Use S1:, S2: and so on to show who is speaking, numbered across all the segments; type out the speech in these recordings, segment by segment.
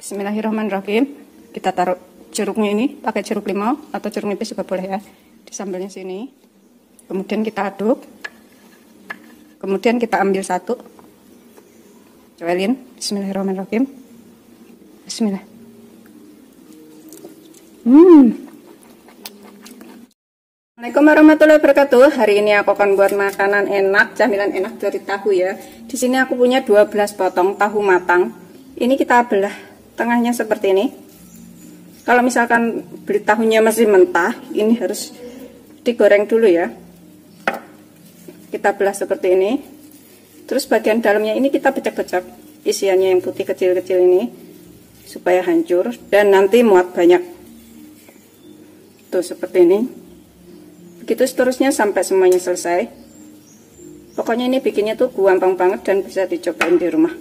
S1: Bismillahirrahmanirrahim. Kita taruh jeruknya ini, pakai jeruk limau atau jeruk nipis juga boleh ya, di sambelnya sini. Kemudian kita aduk. Kemudian kita ambil satu. Cobain. Bismillahirrahmanirrahim. Bismillah. Assalamualaikum warahmatullahi wabarakatuh. Hari ini aku akan buat makanan enak, camilan enak dari tahu ya. Di sini aku punya 12 potong tahu matang. Ini kita belah tengahnya seperti ini. Kalau misalkan beli tahunya masih mentah, ini harus digoreng dulu ya. Kita belah seperti ini. Terus bagian dalamnya ini kita pecah-pecah, isiannya yang putih kecil-kecil ini, supaya hancur dan nanti muat banyak. Tuh seperti ini. Begitu seterusnya sampai semuanya selesai. Pokoknya ini bikinnya tuh gampang banget dan bisa dicobain di rumah.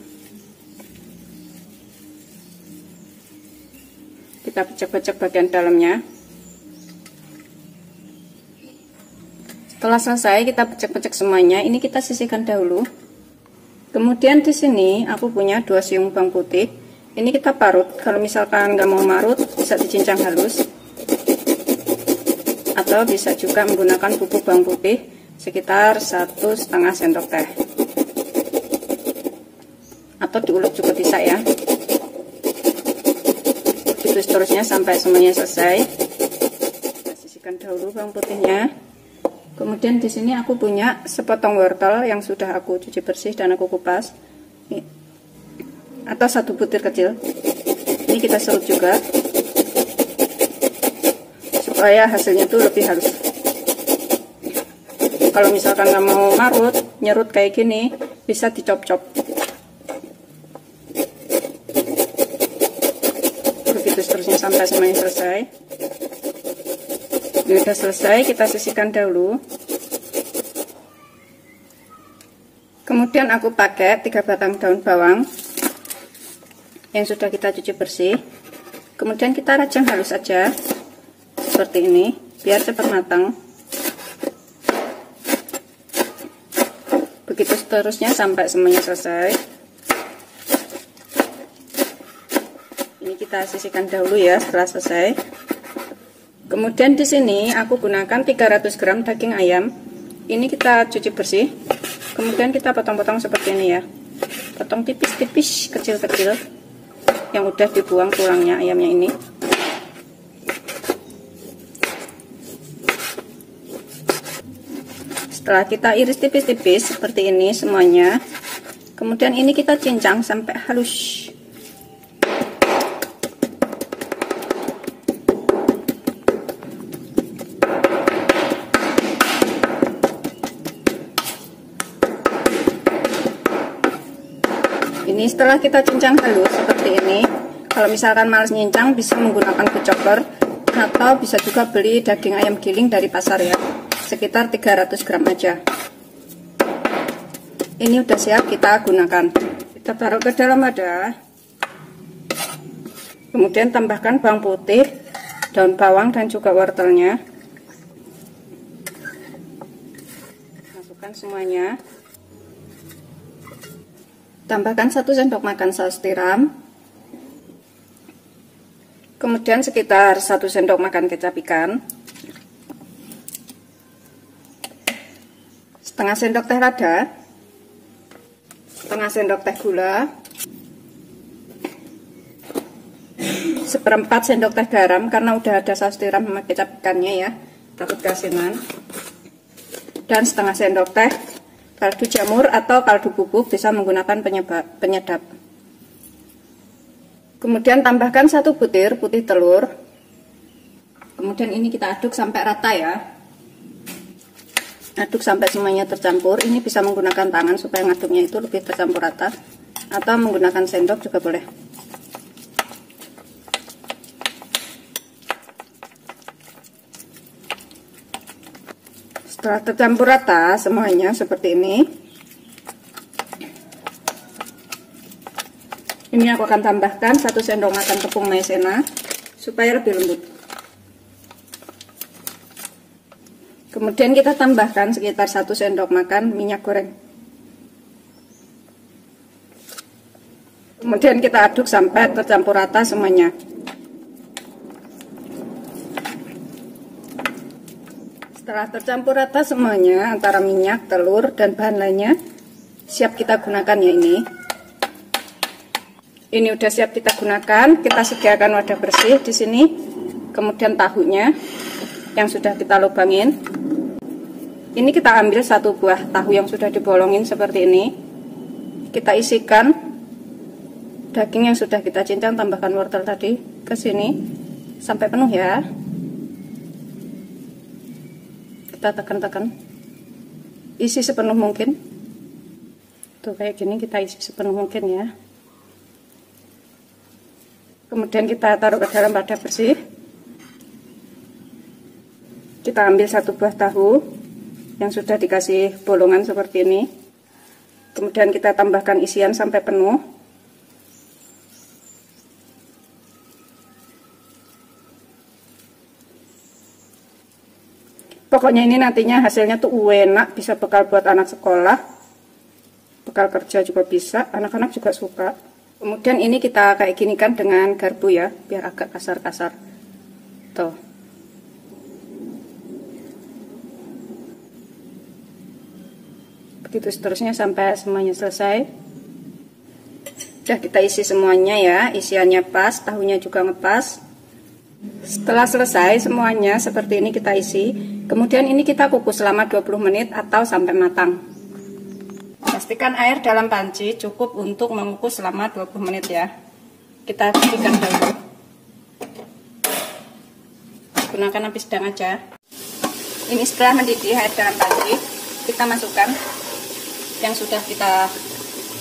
S1: Kita pecah-pecah bagian dalamnya. Setelah selesai kita pecah-pecah semuanya. Ini kita sisihkan dahulu. Kemudian di sini aku punya 2 siung bawang putih. Ini kita parut. Kalau misalkan nggak mau marut, bisa dicincang halus. Atau bisa juga menggunakan bubuk bawang putih sekitar 1,5 sendok teh. Atau diulek juga bisa ya. Begitu seterusnya sampai semuanya selesai. Kita sisihkan dahulu bawang putihnya. Kemudian di sini aku punya sepotong wortel yang sudah aku cuci bersih dan aku kupas. Atau 1 butir kecil. Ini kita serut juga supaya hasilnya tuh lebih halus. Kalau misalkan nggak mau marut, nyerut kayak gini, bisa dicop-cop. Begitu seterusnya sampai semuanya selesai. Ini udah selesai, kita sisihkan dahulu. Kemudian aku pakai 3 batang daun bawang yang sudah kita cuci bersih. Kemudian kita rajang halus aja seperti ini, biar cepat matang. Begitu seterusnya sampai semuanya selesai. Ini kita sisihkan dahulu ya setelah selesai. Kemudian di sini aku gunakan 300 gram daging ayam. Ini kita cuci bersih. Kemudian kita potong-potong seperti ini ya. Potong tipis-tipis, kecil-kecil. Yang udah dibuang tulangnya ayamnya ini. Setelah kita iris tipis-tipis seperti ini semuanya, kemudian ini kita cincang sampai halus. Ini setelah kita cincang halus seperti ini. Kalau misalkan males nyincang, bisa menggunakan kecopper atau bisa juga beli daging ayam giling dari pasar ya. Sekitar 300 gram aja. Ini udah siap kita gunakan. Kita taruh ke dalam wadah. Kemudian tambahkan bawang putih, daun bawang dan juga wortelnya. Masukkan semuanya. Tambahkan 1 sendok makan saus tiram. Kemudian sekitar 1 sendok makan kecap ikan. Setengah sendok teh lada, setengah sendok teh gula, 1/4 sendok teh garam karena udah ada saus tiram sama kecap ikannya ya, takut keasinan, dan setengah sendok teh kaldu jamur atau kaldu bubuk, bisa menggunakan penyedap. Kemudian tambahkan 1 butir putih telur. Kemudian ini kita aduk sampai rata ya. Aduk sampai semuanya tercampur. Ini bisa menggunakan tangan supaya ngaduknya itu lebih tercampur rata, atau menggunakan sendok juga boleh. Setelah tercampur rata semuanya seperti ini aku akan tambahkan 1 sendok makan tepung maizena supaya lebih lembut. Kemudian kita tambahkan sekitar 1 sendok makan minyak goreng. Kemudian kita aduk sampai tercampur rata semuanya. Setelah tercampur rata semuanya antara minyak, telur, dan bahan lainnya, siap kita gunakan ya ini. Ini udah siap kita gunakan. Kita sediakan wadah bersih di sini. Kemudian tahunya yang sudah kita lubangin. Ini kita ambil satu buah tahu yang sudah dibolongin seperti ini. Kita isikan daging yang sudah kita cincang, tambahkan wortel tadi ke sini sampai penuh ya. Kita tekan-tekan, isi sepenuh mungkin. Tuh kayak gini kita isi sepenuh mungkin ya. Kemudian kita taruh ke dalam wadah bersih. Kita ambil satu buah tahu yang sudah dikasih bolongan seperti ini. Kemudian kita tambahkan isian sampai penuh. Pokoknya ini nantinya hasilnya tuh enak, bisa bekal buat anak sekolah, bekal kerja juga bisa, anak-anak juga suka. Kemudian ini kita kayak gini kan dengan garpu ya, biar agak kasar-kasar. Tuh. Begitu seterusnya sampai semuanya selesai. Udah kita isi semuanya ya, isiannya pas, tahunya juga ngepas. Setelah selesai semuanya seperti ini kita isi. Kemudian ini kita kukus selama 20 menit atau sampai matang. Pastikan air dalam panci cukup untuk mengukus selama 20 menit ya. Kita bersihkan dulu. Gunakan api sedang aja. Ini setelah mendidih air dalam panci, kita masukkan yang sudah kita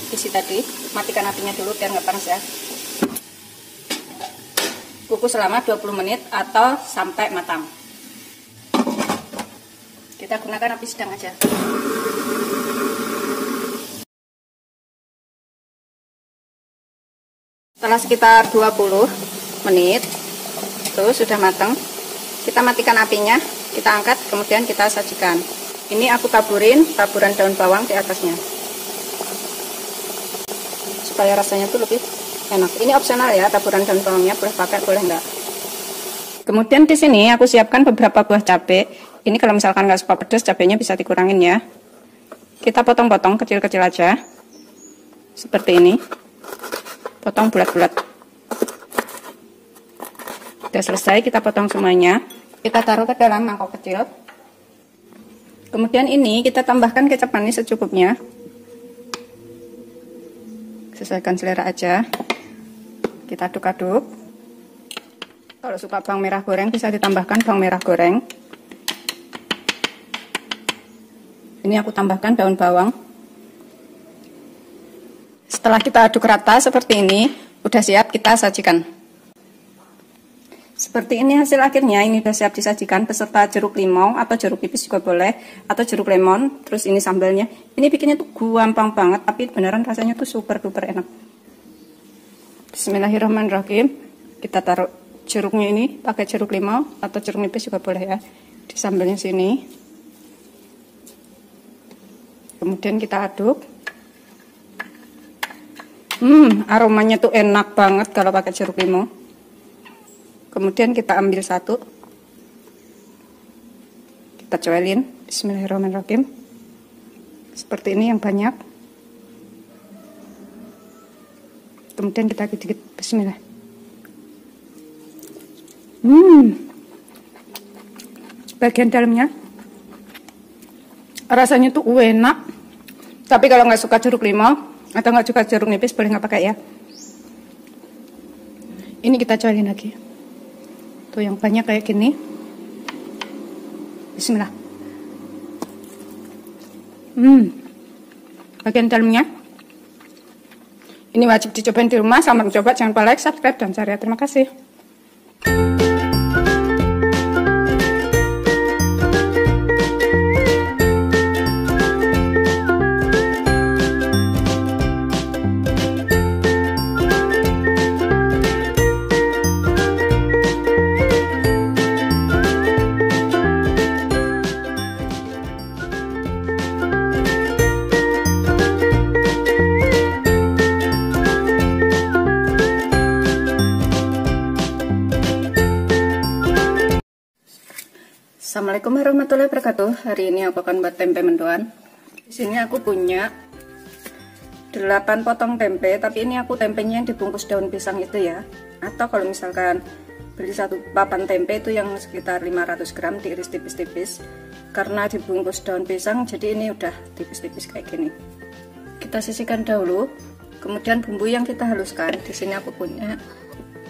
S1: isi tadi. Matikan apinya dulu biar nggak panas ya. Kukus selama 20 menit atau sampai matang. Kita gunakan api sedang aja. Setelah sekitar 20 menit tuh sudah matang, kita matikan apinya, kita angkat, kemudian kita sajikan. Ini aku taburan daun bawang di atasnya supaya rasanya tuh lebih enak. Ini opsional ya, taburan daun bawangnya, boleh pakai boleh enggak. Kemudian di sini aku siapkan beberapa buah cabai. Ini kalau misalkan nggak suka pedas, cabainya bisa dikurangin ya. Kita potong-potong kecil-kecil aja seperti ini. Potong bulat-bulat. Udah selesai, kita potong semuanya. Kita taruh ke dalam mangkok kecil. Kemudian ini kita tambahkan kecap manis secukupnya. Sesuaikan selera aja. Kita aduk-aduk. Kalau suka bawang merah goreng bisa ditambahkan bawang merah goreng. Ini aku tambahkan daun bawang. Setelah kita aduk rata seperti ini, udah siap kita sajikan. Seperti ini hasil akhirnya, ini udah siap disajikan beserta jeruk limau atau jeruk nipis juga boleh, atau jeruk lemon. Terus ini sambalnya. Ini bikinnya tuh gampang banget, tapi beneran rasanya tuh super duper enak. Bismillahirrahmanirrahim. Kita taruh jeruknya ini, pakai jeruk limau atau jeruk nipis juga boleh ya. Di sambalnya sini. Kemudian kita aduk. Aromanya tuh enak banget kalau pakai jeruk limau. Kemudian kita ambil satu, kita coelin. Bismillahirrahmanirrahim. Seperti ini yang banyak. Kemudian kita gigit-gigit. Bismillah. Bagian dalamnya rasanya tuh enak. Tapi kalau nggak suka jeruk limau atau nggak suka jeruk nipis, boleh nggak pakai ya. Ini kita coelin lagi. Tuh yang banyak kayak gini. Bismillah. Bagian dalamnya. Ini wajib dicobain di rumah. Selamat mencoba. Jangan lupa like, subscribe, dan share ya. Terima kasih. Assalamualaikum warahmatullahi wabarakatuh. Hari ini aku akan buat tempe mendoan. Di sini aku punya 8 potong tempe, tapi ini aku tempenya yang dibungkus daun pisang itu ya. Atau kalau misalkan beli satu papan tempe itu yang sekitar 500 gram diiris tipis-tipis. Karena dibungkus daun pisang, jadi ini udah tipis-tipis kayak gini. Kita sisihkan dahulu. Kemudian bumbu yang kita haluskan. Di sini aku punya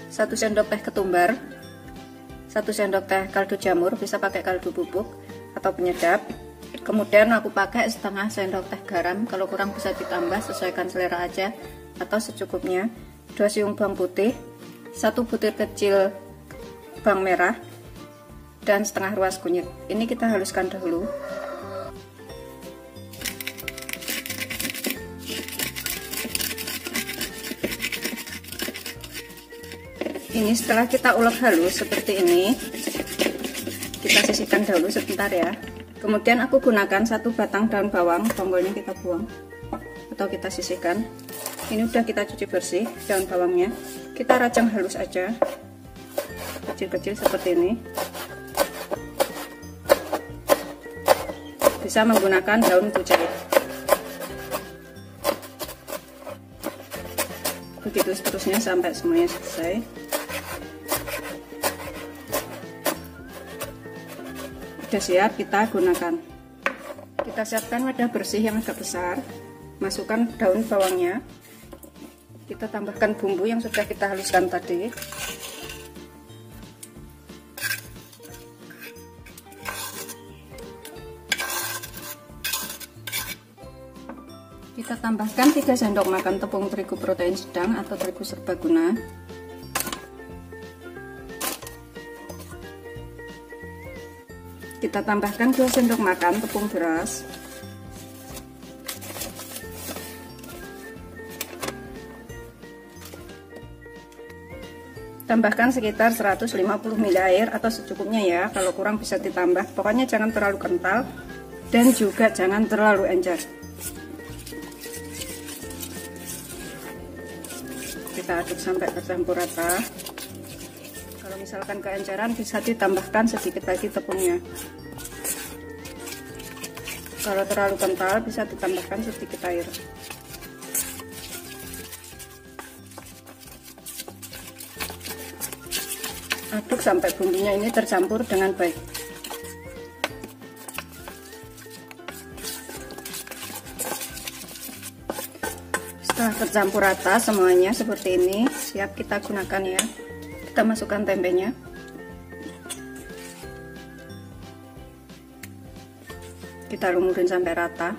S1: 1 sendok teh ketumbar, 1 sendok teh kaldu jamur, bisa pakai kaldu bubuk atau penyedap. Kemudian aku pakai setengah sendok teh garam, kalau kurang bisa ditambah, sesuaikan selera aja atau secukupnya. 2 siung bawang putih, 1 butir kecil bawang merah, dan setengah ruas kunyit. Ini kita haluskan dahulu. Ini setelah kita ulek halus seperti ini, kita sisihkan dahulu sebentar ya. Kemudian aku gunakan 1 batang daun bawang, bonggolnya kita buang atau kita sisihkan. Ini udah kita cuci bersih daun bawangnya. Kita rajang halus aja, kecil-kecil seperti ini. Bisa menggunakan daun kucai. Begitu seterusnya sampai semuanya selesai. Sudah siap kita gunakan. Kita siapkan wadah bersih yang agak besar, masukkan daun bawangnya, kita tambahkan bumbu yang sudah kita haluskan tadi. Kita tambahkan 3 sendok makan tepung terigu protein sedang atau terigu serbaguna. Kita tambahkan 2 sendok makan tepung beras. Tambahkan sekitar 150 ml air atau secukupnya ya, kalau kurang bisa ditambah. Pokoknya jangan terlalu kental dan juga jangan terlalu encer. Kita aduk sampai tercampur rata. Kalau misalkan keenceran bisa ditambahkan sedikit lagi tepungnya. Kalau terlalu kental bisa ditambahkan sedikit air. Aduk sampai bumbunya ini tercampur dengan baik. Setelah tercampur rata semuanya seperti ini, siap kita gunakan ya. Kita masukkan tempenya. Kita lumurin sampai rata.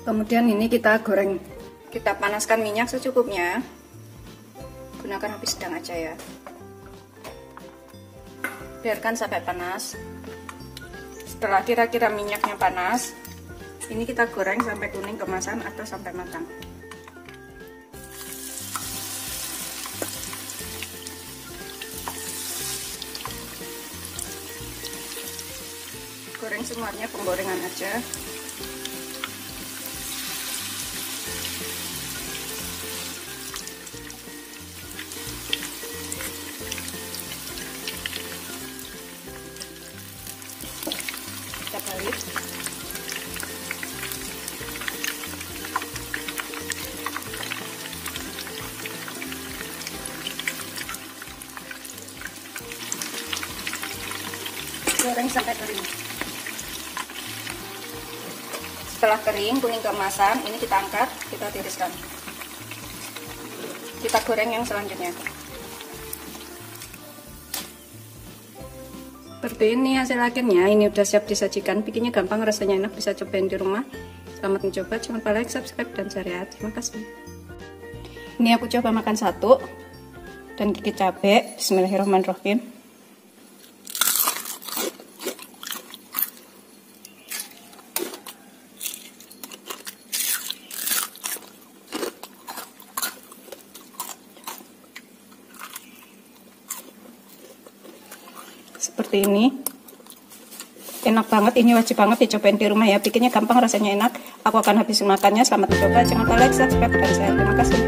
S1: Kemudian ini kita goreng. Kita panaskan minyak secukupnya. Gunakan api sedang aja ya. Biarkan sampai panas. Setelah kira-kira minyaknya panas, ini kita goreng sampai kuning kemasan atau sampai matang. Goreng semuanya penggorengan aja. Kita balik. Goreng sampai kering. Setelah kering kuning keemasan, ini kita angkat, kita tiriskan. Kita goreng yang selanjutnya. Seperti ini hasil akhirnya. Ini udah siap disajikan. Bikinnya gampang, rasanya enak, bisa cobain di rumah. Selamat mencoba, jangan lupa like, subscribe, dan share ya. Terima kasih. Ini aku coba makan satu dan dikit cabai. Bismillahirrahmanirrahim. seperti ini. Enak banget, ini wajib banget dicobain di rumah ya, bikinnya gampang, rasanya enak. Aku akan habisin makannya. Selamat mencoba, jangan lupa like, subscribe, dan share. Terima kasih.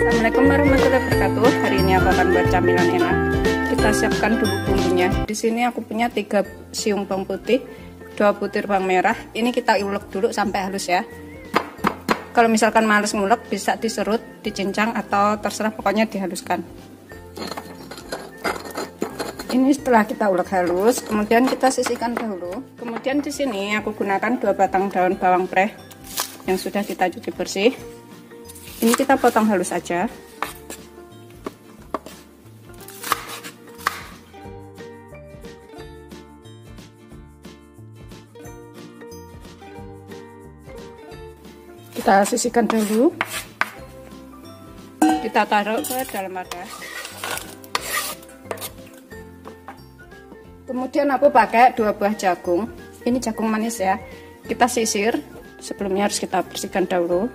S1: Assalamualaikum warahmatullahi wabarakatuh. Hari ini aku akan buat camilan enak. Kita siapkan dulu bumbunya. Di sini aku punya 3 siung bawang putih, 2 butir bawang merah. Ini kita ulek dulu sampai halus ya. Kalau misalkan males ngulek, bisa diserut, dicincang, atau terserah, pokoknya dihaluskan. Ini setelah kita ulek halus, kemudian kita sisihkan dahulu. Kemudian di sini aku gunakan 2 batang daun bawang preh yang sudah kita cuci bersih. Ini kita potong halus aja. Kita sisihkan dulu. Kita taruh ke dalam wadah. Kemudian aku pakai 2 buah jagung. Ini jagung manis ya. Kita sisir. Sebelumnya harus kita bersihkan dahulu.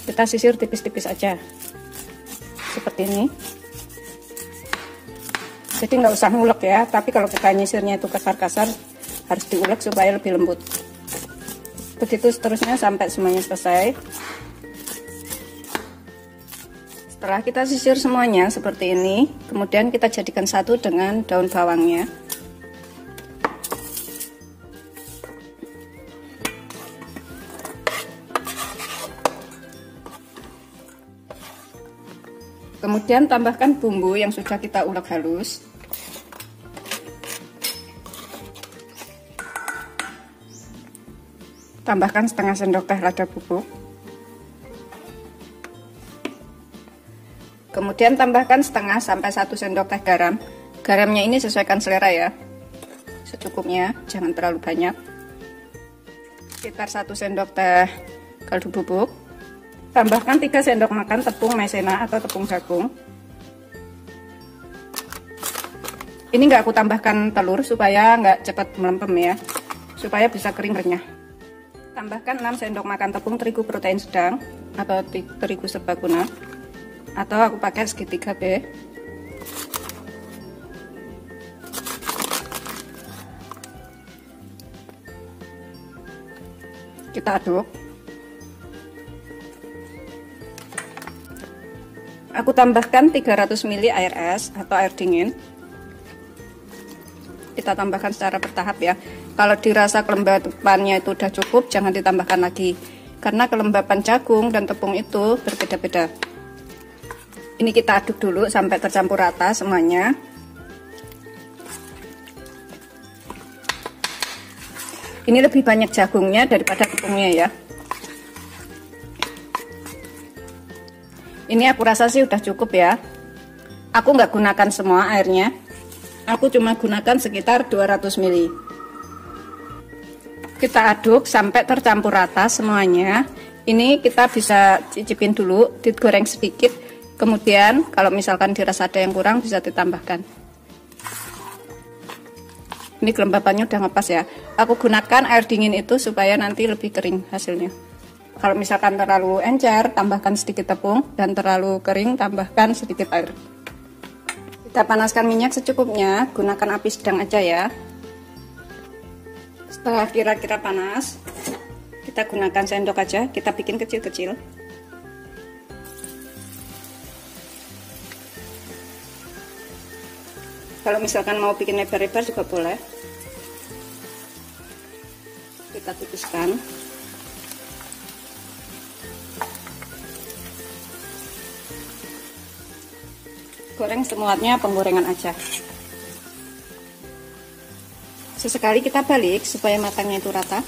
S1: Kita sisir tipis-tipis aja seperti ini. Jadi nggak usah ngulek ya, tapi kalau kita nyisirnya itu kasar-kasar, harus diulek supaya lebih lembut. Begitu seterusnya sampai semuanya selesai. Setelah kita sisir semuanya seperti ini, kemudian kita jadikan satu dengan daun bawangnya. Kemudian tambahkan bumbu yang sudah kita ulek halus. Tambahkan setengah sendok teh lada bubuk. Kemudian tambahkan setengah sampai 1 sendok teh garam. Garamnya ini sesuaikan selera ya. Secukupnya, jangan terlalu banyak. Sekitar 1 sendok teh kaldu bubuk. Tambahkan 3 sendok makan tepung maizena atau tepung jagung. Ini nggak aku tambahkan telur supaya nggak cepat melempem ya, supaya bisa kering renyah. Tambahkan 6 sendok makan tepung terigu protein sedang atau terigu serbaguna, atau aku pakai segitiga B. Kita aduk. Aku tambahkan 300 ml air es atau air dingin. Kita tambahkan secara bertahap ya. Kalau dirasa kelembapannya itu udah cukup, jangan ditambahkan lagi. Karena kelembapan jagung dan tepung itu berbeda-beda. Ini kita aduk dulu sampai tercampur rata semuanya. Ini lebih banyak jagungnya daripada tepungnya ya. Ini aku rasa sih udah cukup ya. Aku nggak gunakan semua airnya. Aku cuma gunakan sekitar 200 ml. Kita aduk sampai tercampur rata semuanya. Ini kita bisa cicipin dulu, digoreng sedikit. Kemudian kalau misalkan dirasa ada yang kurang bisa ditambahkan. Ini kelembapannya udah ngepas ya. Aku gunakan air dingin itu supaya nanti lebih kering hasilnya. Kalau misalkan terlalu encer, tambahkan sedikit tepung, dan terlalu kering, tambahkan sedikit air. Kita panaskan minyak secukupnya, gunakan api sedang aja ya. Setelah kira-kira panas, kita gunakan sendok aja, kita bikin kecil-kecil. Kalau misalkan mau bikin lebar-lebar juga boleh. Kita tipiskan. Goreng semuanya penggorengan aja. Sesekali kita balik supaya matangnya itu rata.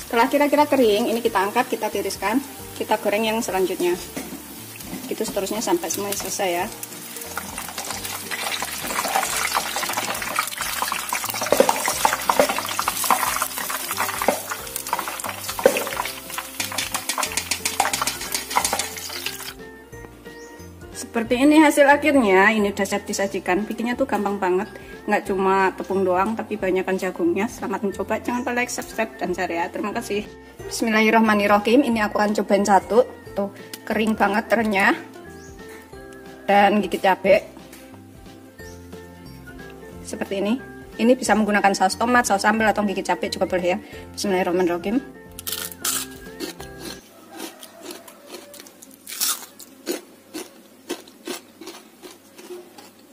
S1: Setelah kira-kira kering, ini kita angkat, kita tiriskan, kita goreng yang selanjutnya. Begitu seterusnya sampai semuanya selesai ya. Seperti ini hasil akhirnya. Ini udah siap disajikan. Bikinnya tuh gampang banget, nggak cuma tepung doang tapi banyakkan jagungnya. Selamat mencoba, jangan lupa like, subscribe, dan share ya. Terima kasih. Bismillahirrahmanirrahim. Ini aku akan cobain satu. Tuh kering banget renyah dan gigit cabai seperti ini. Ini bisa menggunakan saus tomat, saus sambal, atau gigit cabai juga boleh ya. Bismillahirrahmanirrahim.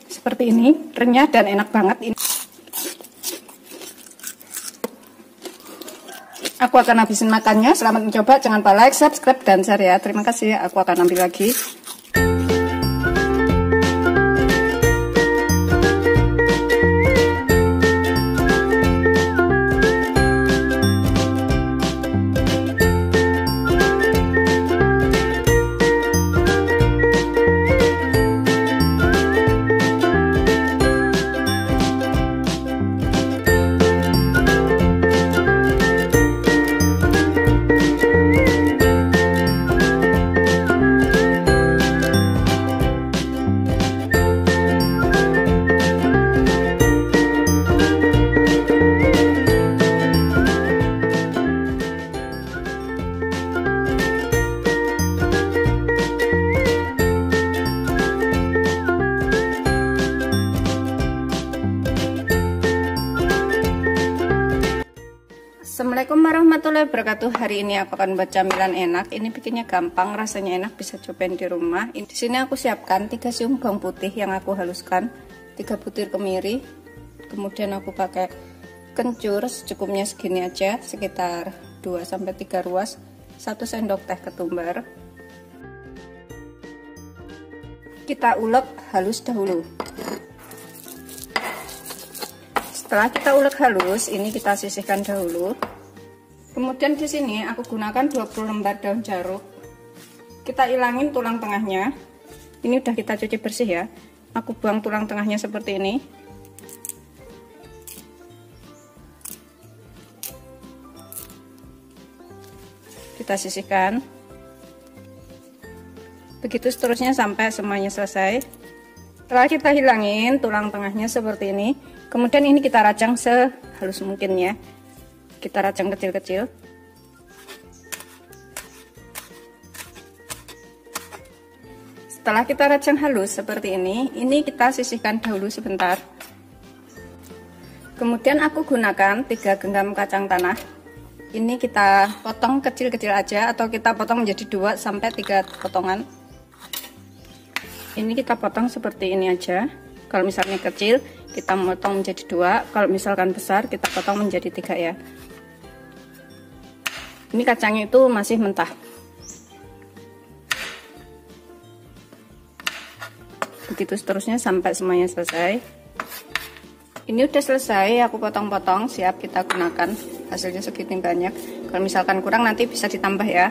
S1: Seperti ini, renyah dan enak banget ini. Aku akan habisin makannya. Selamat mencoba, jangan lupa like, subscribe, dan share ya. Terima kasih. Aku akan ambil lagi. Assalamualaikum warahmatullahi wabarakatuh. Hari ini aku akan buat camilan enak. Ini bikinnya gampang, rasanya enak, bisa cobain di rumah. Di sini aku siapkan 3 siung bawang putih yang aku haluskan, 3 butir kemiri. Kemudian aku pakai kencur secukupnya segini aja, sekitar 2-3 ruas, 1 sendok teh ketumbar. Kita ulek halus dahulu. Setelah kita ulek halus, ini kita sisihkan dahulu. Kemudian di sini aku gunakan 20 lembar daun jeruk. Kita ilangin tulang tengahnya. Ini udah kita cuci bersih ya. Aku buang tulang tengahnya seperti ini. Kita sisihkan. Begitu seterusnya sampai semuanya selesai. Setelah kita hilangin tulang tengahnya seperti ini, kemudian ini kita rajang sehalus mungkin ya. Kita rajang kecil-kecil. Setelah kita rajang halus seperti ini kita sisihkan dahulu sebentar. Kemudian aku gunakan 3 genggam kacang tanah. Ini kita potong kecil-kecil aja, atau kita potong menjadi 2-3 potongan. Ini kita potong seperti ini aja. Kalau misalnya kecil, kita potong menjadi 2. Kalau misalkan besar, kita potong menjadi 3 ya. Ini kacangnya itu masih mentah. Begitu seterusnya sampai semuanya selesai. Ini udah selesai, aku potong-potong, siap kita gunakan. Hasilnya segini banyak. Kalau misalkan kurang nanti bisa ditambah ya.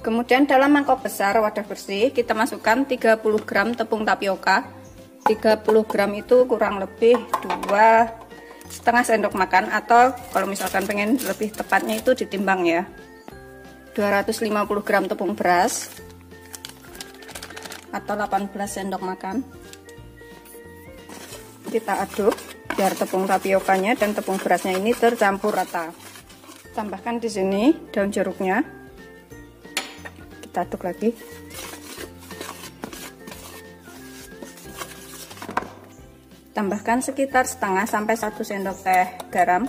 S1: Kemudian dalam mangkok besar wadah bersih kita masukkan 30 gram tepung tapioka. 30 gram itu kurang lebih 2,5 sendok makan, atau kalau misalkan pengen lebih tepatnya itu ditimbang ya. 250 gram tepung beras atau 18 sendok makan. Kita aduk biar tepung tapiokanya dan tepung berasnya ini tercampur rata. Tambahkan di sini daun jeruknya. Kita aduk lagi. Tambahkan sekitar setengah sampai 1 sendok teh garam.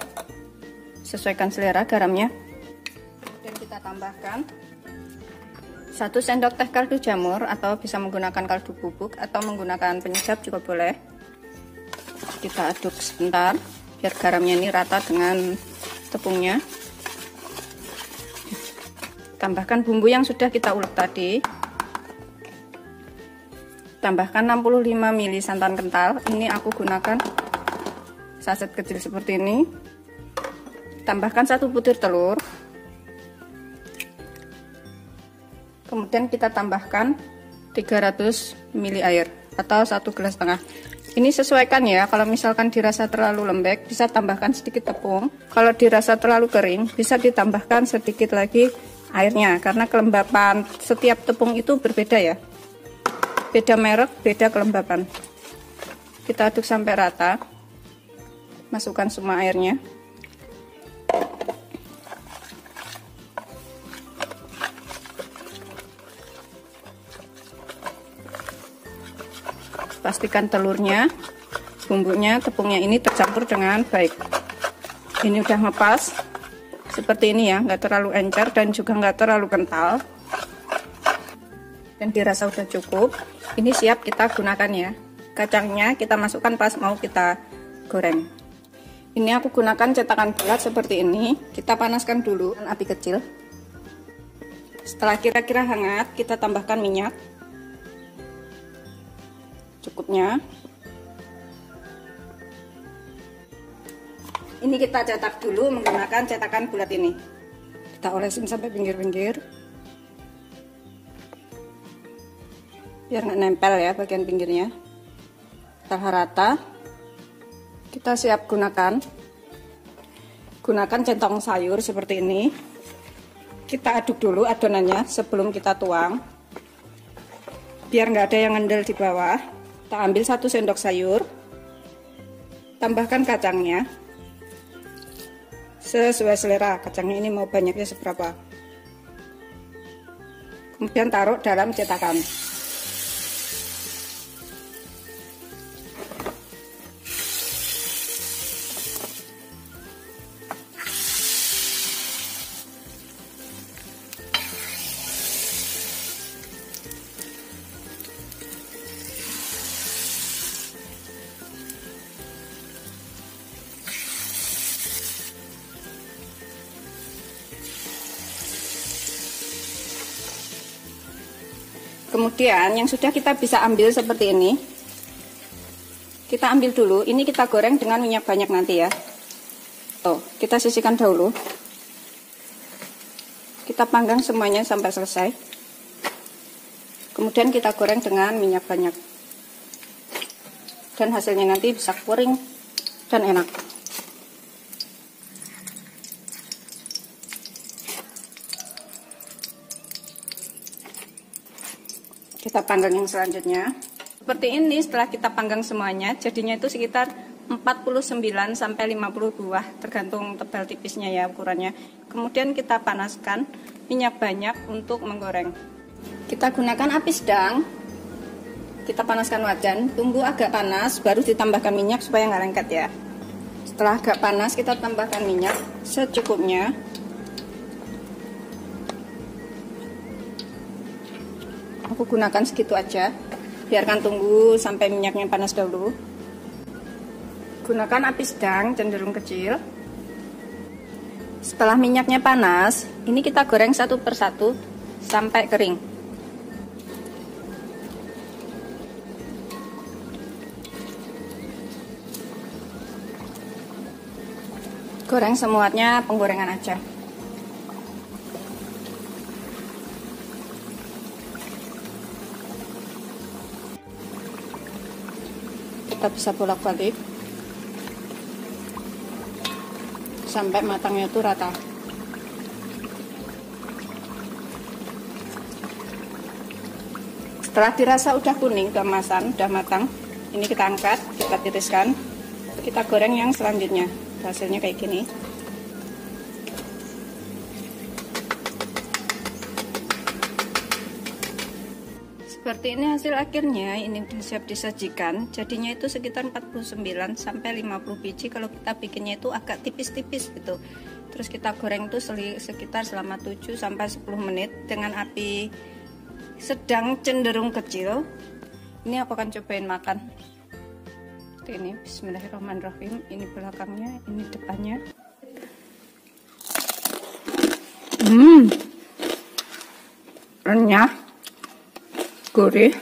S1: Sesuaikan selera garamnya. Dan kita tambahkan 1 sendok teh kaldu jamur, atau bisa menggunakan kaldu bubuk atau menggunakan penyedap juga boleh. Kita aduk sebentar biar garamnya ini rata dengan tepungnya. Tambahkan bumbu yang sudah kita ulek tadi. Tambahkan 65 ml santan kental. Ini aku gunakan saset kecil seperti ini. Tambahkan 1 butir telur. Kemudian kita tambahkan 300 ml air atau 1,5 gelas. Ini sesuaikan ya, kalau misalkan dirasa terlalu lembek bisa tambahkan sedikit tepung, kalau dirasa terlalu kering bisa ditambahkan sedikit lagi airnya, karena kelembapan setiap tepung itu berbeda ya, beda merek, beda kelembapan. Kita aduk sampai rata, masukkan semua airnya. Pastikan telurnya, bumbunya, tepungnya ini tercampur dengan baik. Ini udah ngepas seperti ini ya, nggak terlalu encer dan juga nggak terlalu kental, dan dirasa udah cukup. Ini siap kita gunakan ya. Kacangnya kita masukkan pas mau kita goreng. Ini aku gunakan cetakan bulat seperti ini. Kita panaskan dulu dengan api kecil. Setelah kira-kira hangat, kita tambahkan minyak cukupnya. Ini kita cetak dulu menggunakan cetakan bulat ini. Kita olesin sampai pinggir-pinggir, biar nggak nempel ya bagian pinggirnya. Kita rata. Kita siap gunakan centong sayur seperti ini. Kita aduk dulu adonannya sebelum kita tuang, biar nggak ada yang ngendel di bawah. Kita ambil 1 sendok sayur, tambahkan kacangnya sesuai selera. Kacangnya ini mau banyaknya seberapa, kemudian taruh dalam cetakan. Kemudian yang sudah kita bisa ambil seperti ini, kita ambil dulu. Ini kita goreng dengan minyak banyak nanti ya. Tuh, kita sisihkan dahulu. Kita panggang semuanya sampai selesai. Kemudian kita goreng dengan minyak banyak. Dan hasilnya nanti bisa kering dan enak. Kita panggang yang selanjutnya. Seperti ini, setelah kita panggang semuanya, jadinya itu sekitar 49 sampai 50 buah, tergantung tebal tipisnya ya ukurannya. Kemudian kita panaskan minyak banyak untuk menggoreng. Kita gunakan api sedang. Kita panaskan wajan, tunggu agak panas baru ditambahkan minyak supaya nggak lengket ya. Setelah agak panas kita tambahkan minyak secukupnya. Aku gunakan segitu aja, biarkan tunggu sampai minyaknya panas dahulu. Gunakan api sedang cenderung kecil. Setelah minyaknya panas, ini kita goreng satu persatu sampai kering. Goreng semuanya penggorengan aja. Kita bisa bolak-balik sampai matangnya itu rata. Setelah dirasa udah kuning, keemasan, udah matang, ini kita angkat, kita tiriskan, kita goreng yang selanjutnya. Hasilnya kayak gini. Seperti ini hasil akhirnya. Ini udah siap disajikan. Jadinya itu sekitar 49 sampai 50 biji. Kalau kita bikinnya itu agak tipis-tipis gitu. Terus kita goreng itu sekitar selama 7 sampai 10 menit dengan api sedang cenderung kecil. Ini aku akan cobain makan. Ini bismillahirrahmanirrahim. Ini belakangnya, ini depannya. Renyah, gurih,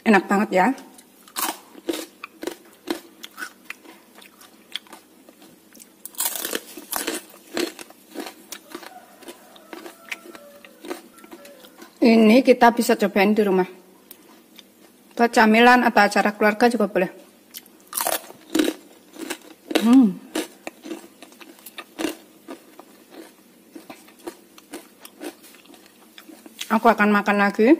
S1: enak banget ya. Ini kita bisa cobain di rumah. Buat camilan atau acara keluarga juga boleh. Aku akan makan lagi.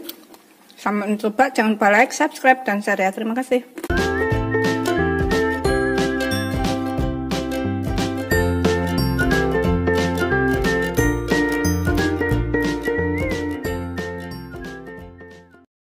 S1: Sampai mencoba, jangan lupa like, subscribe, dan share ya. Terima kasih.